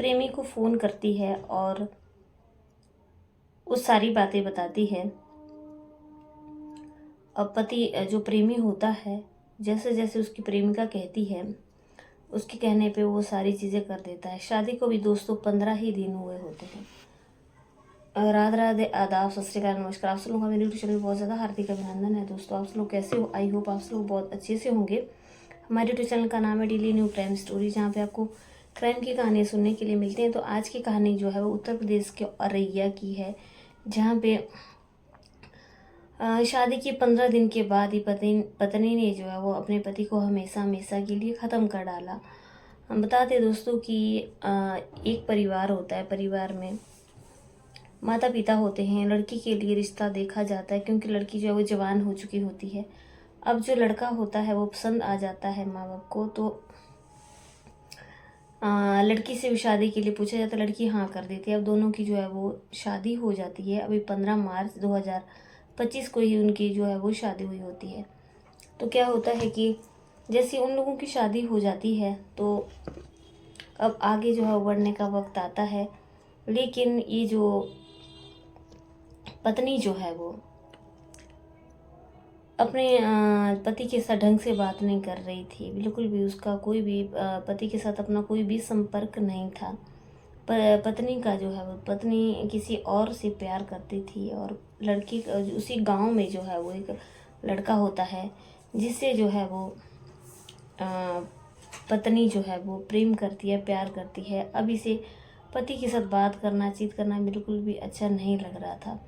प्रेमी को फ़ोन करती है और वो सारी बातें बताती है। अब पति जो प्रेमी होता है, जैसे जैसे उसकी प्रेमिका कहती है, उसके कहने पे वो सारी चीज़ें कर देता है। शादी को भी दोस्तों 15 ही दिन हुए होते हैं। राधे राधे, आदाब, सत श्री अकाल, नमस्कार। आप सब लोगों का मेरे यूट्यूब चैनल में बहुत ज़्यादा हार्दिक अभिनंदन है। दोस्तों आप सब लोग कैसे हो? आई होप आप सब लोग बहुत अच्छे से होंगे। हमारे यूट्यूब चैनल का नाम है डेली न्यू क्राइम स्टोरी, जहाँ पे आपको क्राइम की कहानियाँ सुनने के लिए मिलती हैं। तो आज की कहानी जो है वो उत्तर प्रदेश के औरैया की है, जहाँ पे शादी के 15 दिन के बाद ही पत्नी ने जो है वो अपने पति को हमेशा हमेशा के लिए ख़त्म कर डाला। हम बताते हैं दोस्तों कि एक परिवार होता है, परिवार में माता पिता होते हैं। लड़की के लिए रिश्ता देखा जाता है, क्योंकि लड़की जो है वो जवान हो चुकी होती है। अब जो लड़का होता है वो पसंद आ जाता है माँ बाप को, तो लड़की से भी शादी के लिए पूछा जाता है। लड़की हाँ कर देती है। अब दोनों की जो है वो शादी हो जाती है। अभी 15 मार्च 2025 को ही उनकी जो है वो शादी हुई होती है। तो क्या होता है कि जैसे उन लोगों की शादी हो जाती है, तो अब आगे जो है बढ़ने का वक्त आता है। लेकिन ये जो पत्नी जो है वो अपने पति के साथ ढंग से बात नहीं कर रही थी, बिल्कुल भी उसका कोई भी पति के साथ अपना कोई भी संपर्क नहीं था। पत्नी का जो है वो पत्नी किसी और से प्यार करती थी, और लड़की उसी गांव में जो है वो एक लड़का होता है, जिससे जो है वो अ, पत्नी जो है वो प्रेम करती है, प्यार करती है। अब इसे पति के साथ बात करना, चीत करना बिल्कुल भी अच्छा नहीं लग रहा था।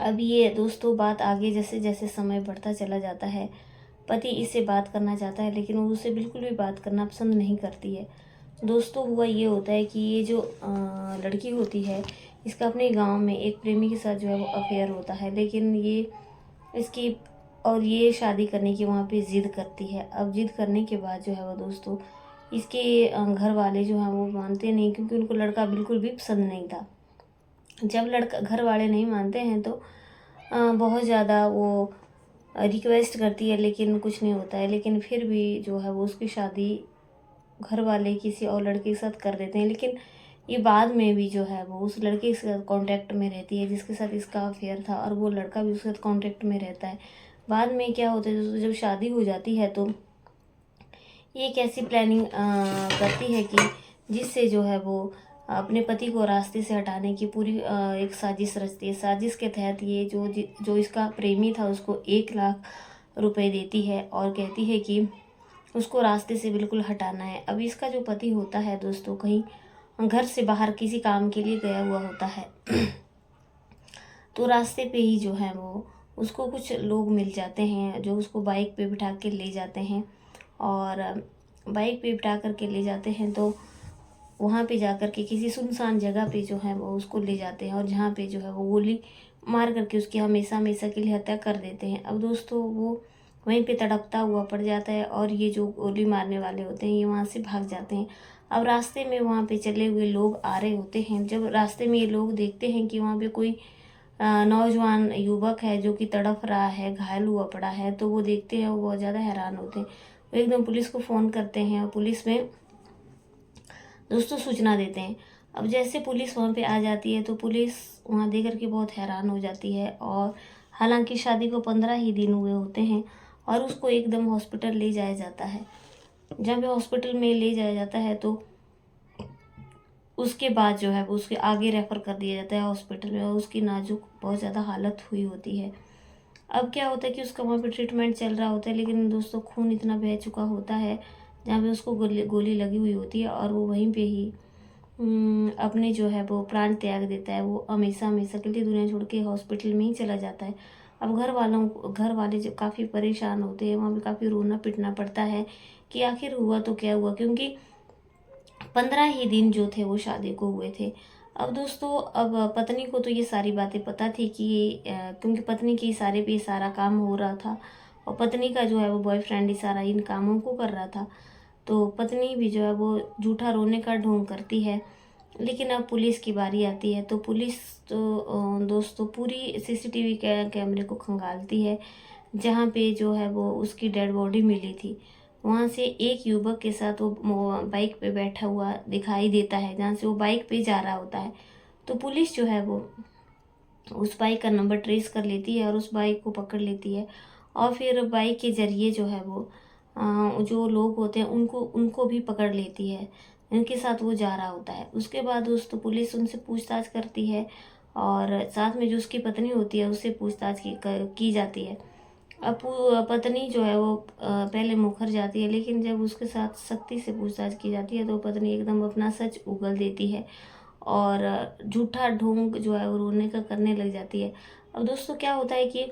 अब ये दोस्तों बात आगे जैसे जैसे समय बढ़ता चला जाता है, पति इससे बात करना चाहता है, लेकिन वो उससे बिल्कुल भी बात करना पसंद नहीं करती है। दोस्तों हुआ ये होता है कि ये जो लड़की होती है, इसका अपने गांव में एक प्रेमी के साथ जो है वो अफेयर होता है, लेकिन ये शादी करने की वहाँ पे ज़िद करती है। अब ज़िद करने के बाद जो है वो दोस्तों इसके घर वाले जो हैं वो मानते नहीं, क्योंकि उनको लड़का बिल्कुल भी पसंद नहीं था। जब लड़का घर वाले नहीं मानते हैं तो बहुत ज़्यादा वो रिक्वेस्ट करती है, लेकिन कुछ नहीं होता है। लेकिन फिर भी जो है वो उसकी शादी घर वाले किसी और लड़के के साथ कर देते हैं। लेकिन ये बाद में भी जो है वो उस लड़के के साथ कांटेक्ट में रहती है, जिसके साथ इसका अफेयर था, और वो लड़का भी उसके साथ कांटेक्ट में रहता है। बाद में क्या होता है दोस्तों, जब शादी हो जाती है तो ये एक ऐसी प्लानिंग करती है कि जिससे जो है वो अपने पति को रास्ते से हटाने की पूरी एक साजिश रचती है। साजिश के तहत ये जो इसका प्रेमी था उसको 1 लाख रुपए देती है और कहती है कि उसको रास्ते से बिल्कुल हटाना है। अब इसका जो पति होता है दोस्तों कहीं घर से बाहर किसी काम के लिए गया हुआ होता है। तो रास्ते पे ही जो है वो उसको कुछ लोग मिल जाते हैं, जो उसको बाइक पे बिठा के ले जाते हैं, और बाइक पे बिठा करके ले जाते हैं। तो वहाँ पे जा कर के किसी सुनसान जगह पे जो है वो उसको ले जाते हैं, और जहाँ पे जो है वो गोली मार करके उसकी हमेशा हमेशा के लिए हत्या कर देते हैं। अब दोस्तों वो वहीं पे तड़पता हुआ पड़ जाता है, और ये जो गोली मारने वाले होते हैं ये वहाँ से भाग जाते हैं। अब रास्ते में वहाँ पे चले हुए लोग आ रहे होते हैं। जब रास्ते में ये लोग देखते हैं कि वहाँ पे कोई नौजवान युवक है जो कि तड़प रहा है, घायल हुआ पड़ा है, तो वो देखते हैं, वो बहुत ज़्यादा हैरान होते हैं। वो एकदम पुलिस को फ़ोन करते हैं, और पुलिस में दोस्तों सूचना देते हैं। अब जैसे पुलिस वहाँ पे आ जाती है, तो पुलिस वहाँ देख करके बहुत हैरान हो जाती है। और हालांकि शादी को 15 ही दिन हुए होते हैं, और उसको एकदम हॉस्पिटल ले जाया जाता है। जब भी हॉस्पिटल में ले जाया जाता है तो उसके बाद जो है वो उसके आगे रेफ़र कर दिया जाता है हॉस्पिटल में, और उसकी नाजुक बहुत ज़्यादा हालत हुई होती है। अब क्या होता है कि उसका वहाँ पे ट्रीटमेंट चल रहा होता है, लेकिन दोस्तों खून इतना बह चुका होता है, जहाँ पे उसको गोली लगी हुई होती है, और वो वहीं पे ही अपने जो है वो प्राण त्याग देता है। वो हमेशा हमेशा के लिए दुनिया छोड़ के हॉस्पिटल में ही चला जाता है। अब घर वाले जो काफ़ी परेशान होते हैं, वहाँ पे काफ़ी रोना पिटना पड़ता है कि आखिर हुआ तो क्या हुआ, क्योंकि 15 ही दिन जो थे वो शादी को हुए थे। अब दोस्तों अब पत्नी को तो ये सारी बातें पता थी कि क्योंकि पत्नी के इशारे पे सारा काम हो रहा था, और पत्नी का जो है वो बॉयफ्रेंड इशारा इन कामों को कर रहा था। तो पत्नी भी जो है वो झूठा रोने का ढोंग करती है। लेकिन अब पुलिस की बारी आती है, तो पुलिस तो दोस्तों पूरी सीसीटीवी कैमरे को खंगालती है, जहाँ पे जो है वो उसकी डेड बॉडी मिली थी। वहाँ से एक युवक के साथ वो बाइक पे बैठा हुआ दिखाई देता है, जहाँ से वो बाइक पे जा रहा होता है। तो पुलिस जो है वो उस बाइक का नंबर ट्रेस कर लेती है और उस बाइक को पकड़ लेती है, और फिर बाइक के ज़रिए जो है वो जो लोग होते हैं उनको उनको भी पकड़ लेती है, इनके साथ वो जा रहा होता है। उसके बाद दोस्तों पुलिस उनसे पूछताछ करती है, और साथ में जो उसकी पत्नी होती है उससे पूछताछ की जाती है। अब पत्नी जो है वो पहले मुखर जाती है, लेकिन जब उसके साथ सख्ती से पूछताछ की जाती है तो पत्नी एकदम अपना सच उगल देती है, और झूठा ढोंग जो है वो रोने का करने लग जाती है। अब दोस्तों क्या होता है कि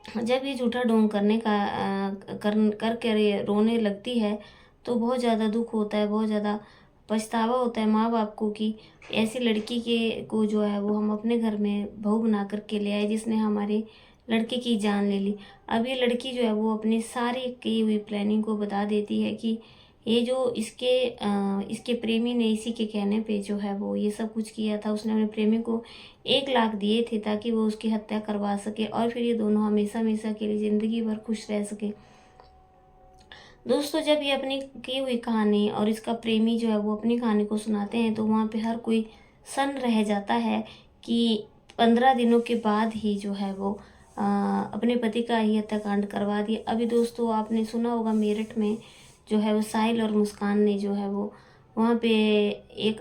जब ये झूठा ढोंग करने का करके रोने लगती है, तो बहुत ज़्यादा दुख होता है, बहुत ज़्यादा पछतावा होता है माँ बाप को कि ऐसी लड़की के को जो है वो हम अपने घर में बहू बना कर के ले आए, जिसने हमारे लड़के की जान ले ली। अब ये लड़की जो है वो अपनी सारी की हुई प्लानिंग को बता देती है कि ये जो इसके प्रेमी ने इसी के कहने पे जो है वो ये सब कुछ किया था। उसने अपने प्रेमी को 1 लाख दिए थे ताकि वो उसकी हत्या करवा सके, और फिर ये दोनों हमेशा हमेशा के लिए ज़िंदगी भर खुश रह सके। दोस्तों जब ये अपनी की हुई कहानी और इसका प्रेमी जो है वो अपनी कहानी को सुनाते हैं, तो वहाँ पे हर कोई सन्न रह जाता है कि 15 दिनों के बाद ही जो है वो अपने पति का ही हत्याकांड करवा दिया। अभी दोस्तों आपने सुना होगा मेरठ में जो है वो साहिल और मुस्कान ने जो है वो वहाँ पे एक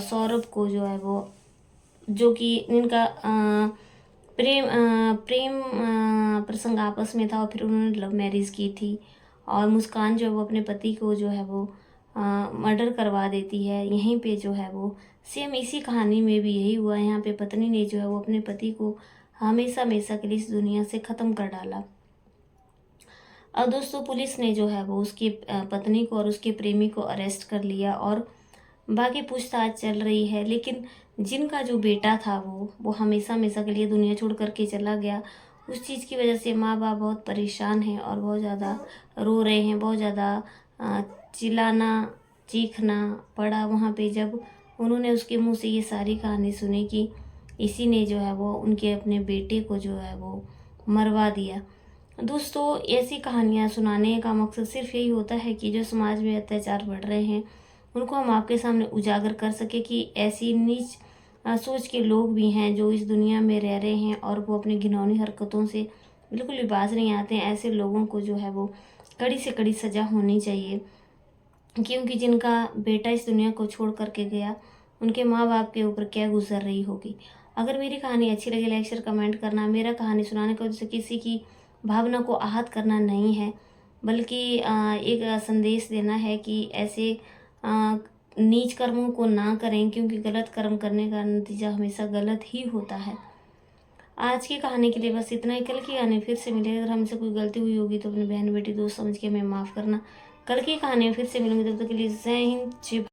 सौरभ को जो है वो, जो कि इनका प्रेम प्रसंग आपस में था, और फिर उन्होंने लव मैरिज की थी, और मुस्कान जो है वो अपने पति को जो है वो मर्डर करवा देती है। यहीं पे जो है वो सेम इसी कहानी में भी यही हुआ। यहाँ पे पत्नी ने जो है वो अपने पति को हमेशा हमेशा के लिए इस दुनिया से ख़त्म कर डाला। अब दोस्तों पुलिस ने जो है वो उसकी पत्नी को और उसके प्रेमी को अरेस्ट कर लिया, और बाकी पूछताछ चल रही है। लेकिन जिनका जो बेटा था वो हमेशा हमेशा के लिए दुनिया छोड़ करके चला गया। उस चीज़ की वजह से माँ बाप बहुत परेशान हैं और बहुत ज़्यादा रो रहे हैं, बहुत ज़्यादा चिल्लाना चीखना पड़ा वहाँ पे, जब उन्होंने उसके मुंह से ये सारी कहानी सुनी कि इसी ने जो है वो उनके अपने बेटे को जो है वो मरवा दिया। दोस्तों ऐसी कहानियाँ सुनाने का मकसद सिर्फ यही होता है कि जो समाज में अत्याचार बढ़ रहे हैं उनको हम आपके सामने उजागर कर सके कि ऐसी नीच सोच के लोग भी हैं जो इस दुनिया में रह रहे हैं, और वो अपनी घिनौनी हरकतों से बिल्कुल भी बाज नहीं आते हैं। ऐसे लोगों को जो है वो कड़ी से कड़ी सज़ा होनी चाहिए, क्योंकि जिनका बेटा इस दुनिया को छोड़ करके गया उनके माँ बाप के ऊपर क्या गुजर रही होगी। अगर मेरी कहानी अच्छी लगी लाइक शेयर कमेंट करना। मेरा कहानी सुनाने का उद्देश्य किसी की भावना को आहत करना नहीं है, बल्कि एक संदेश देना है कि ऐसे नीच कर्मों को ना करें, क्योंकि गलत कर्म करने का नतीजा हमेशा गलत ही होता है। आज की कहानी के लिए बस इतना ही। कल की कहानी फिर से मिलेगी। अगर हमसे कोई गलती हुई होगी तो अपनी बहन बेटी दोस्त समझ के हमें माफ़ करना। कल की कहानी में फिर से मिलूंगी, तब तक के लिए जय हिंद जय